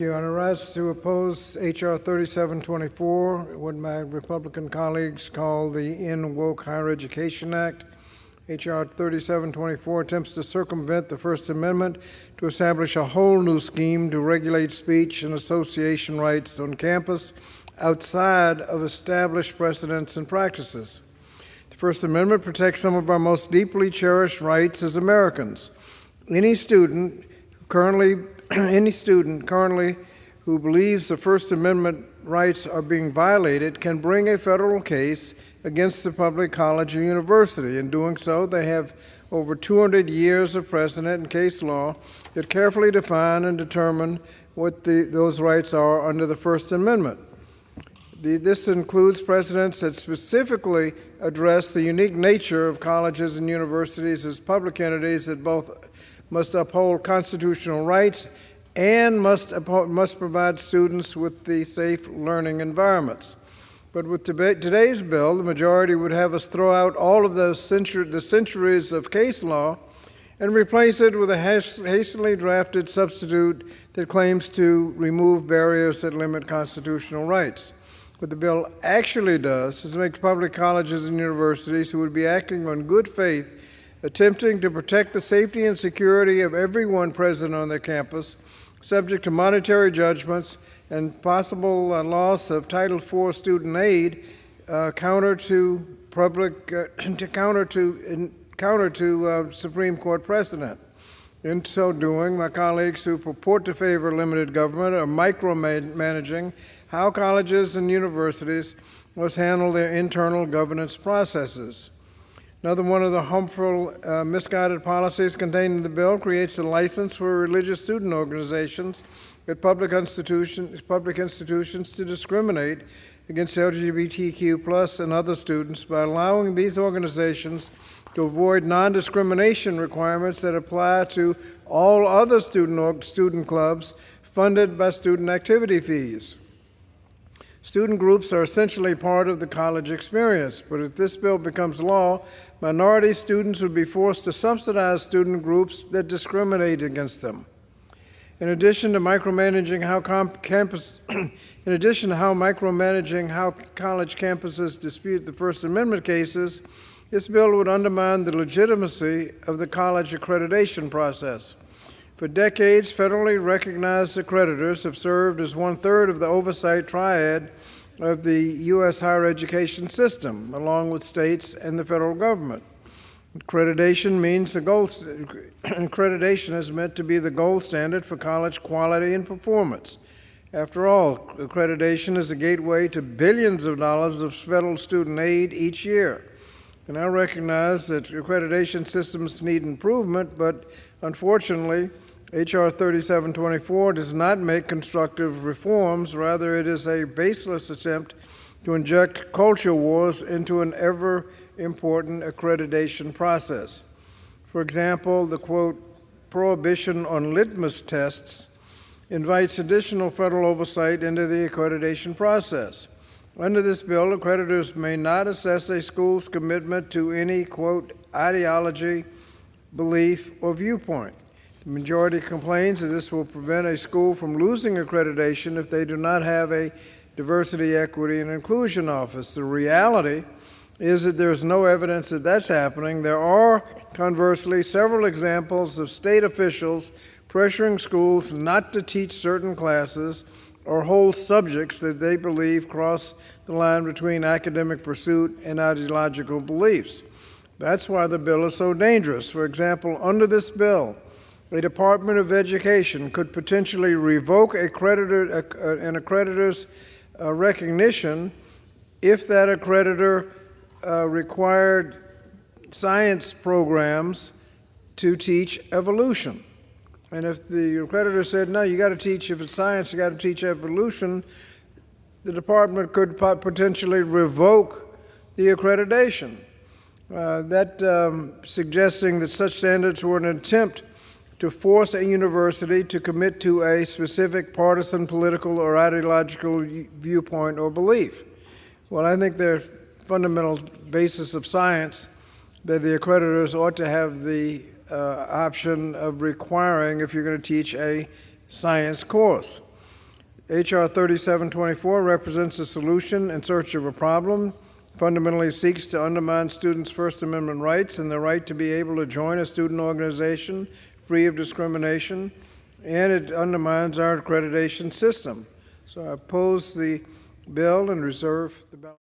I rise to oppose H.R. 3724, what my Republican colleagues call the In Woke Higher Education Act. H.R. 3724 attempts to circumvent the First Amendment to establish a whole new scheme to regulate speech and association rights on campus outside of established precedents and practices. The First Amendment protects some of our most deeply cherished rights as Americans. Any student currently who believes the First Amendment rights are being violated can bring a federal case against the public college or university. In doing so, they have over 200 years of precedent and case law that carefully define and determine what those rights are under the First Amendment. This includes precedents that specifically address the unique nature of colleges and universities as public entities that both must uphold constitutional rights and must provide students with the safe learning environments. But with today's bill, the majority would have us throw out all of the centuries of case law and replace it with a hastily drafted substitute that claims to remove barriers that limit constitutional rights. What the bill actually does is make public colleges and universities who would be acting on good faith, attempting to protect the safety and security of everyone present on their campus, subject to monetary judgments and possible loss of Title IV student aid, counter to Supreme Court precedent. In so doing, my colleagues who purport to favor limited government are micromanaging how colleges and universities must handle their internal governance processes. Another one of the harmful, misguided policies contained in the bill creates a license for religious student organizations at public institutions to discriminate against LGBTQ+ and other students by allowing these organizations to avoid non-discrimination requirements that apply to all other student clubs funded by student activity fees. Student groups are essentially part of the college experience, but if this bill becomes law, minority students would be forced to subsidize student groups that discriminate against them. In addition to micromanaging how college campuses dispute the First Amendment cases, this bill would undermine the legitimacy of the college accreditation process. For decades, federally recognized accreditors have served as one-third of the oversight triad of the U.S. higher education system, along with states and the federal government. Accreditation is meant to be the gold standard for college quality and performance. After all, accreditation is a gateway to billions of dollars of federal student aid each year. And I recognize that accreditation systems need improvement, but unfortunately, H.R. 3724 does not make constructive reforms. Rather, it is a baseless attempt to inject culture wars into an ever-important accreditation process. For example, the, quote, prohibition on litmus tests invites additional federal oversight into the accreditation process. Under this bill, accreditors may not assess a school's commitment to any, quote, ideology, belief, or viewpoint. The majority complains that this will prevent a school from losing accreditation if they do not have a diversity, equity, and inclusion office. The reality is that there's no evidence that that's happening. There are, conversely, several examples of state officials pressuring schools not to teach certain classes or whole subjects that they believe cross the line between academic pursuit and ideological beliefs. That's why the bill is so dangerous. For example, under this bill, the Department of Education could potentially revoke an accreditor's recognition if that accreditor required science programs to teach evolution. And if the accreditor said, no, you got to teach, if it's science, you got to teach evolution, the department could potentially revoke the accreditation. Suggesting that such standards were an attempt to force a university to commit to a specific partisan, political, or ideological viewpoint or belief. Well, I think the fundamental basis of science that the accreditors ought to have the option of requiring if you're going to teach a science course. H.R. 3724 represents a solution in search of a problem, fundamentally seeks to undermine students' First Amendment rights and the right to be able to join a student organization free of discrimination, and it undermines our accreditation system. So I oppose the bill and reserve the ballot.